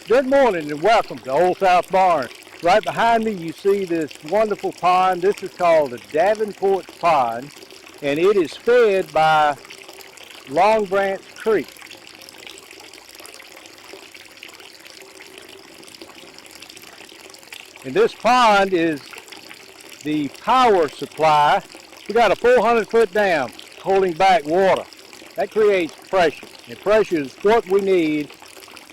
Good morning and welcome to Old South Barn. Right behind me you see this wonderful pond. This is called the Davenport Pond, and it is fed by Long Branch Creek. And this pond is the power supply. We got a 400-foot dam holding back water. That creates pressure, and pressure is what we need.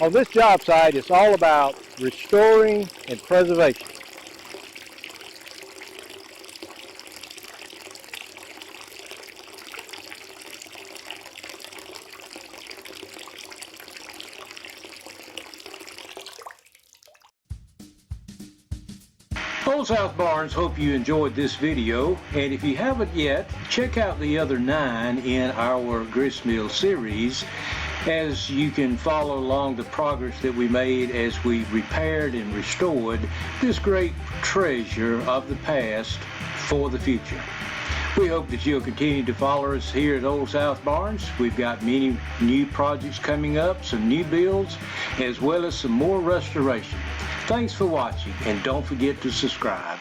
On this job site, it's all about restoring and preservation. Old South Barns hope you enjoyed this video, and if you haven't yet, check out the other 9 in our Grist Mill series, as you can follow along the progress that we made as we repaired and restored this great treasure of the past for the future. We hope that you'll continue to follow us here at Old South Barns. We've got many new projects coming up, some new builds, as well as some more restoration. Thanks for watching, and don't forget to subscribe.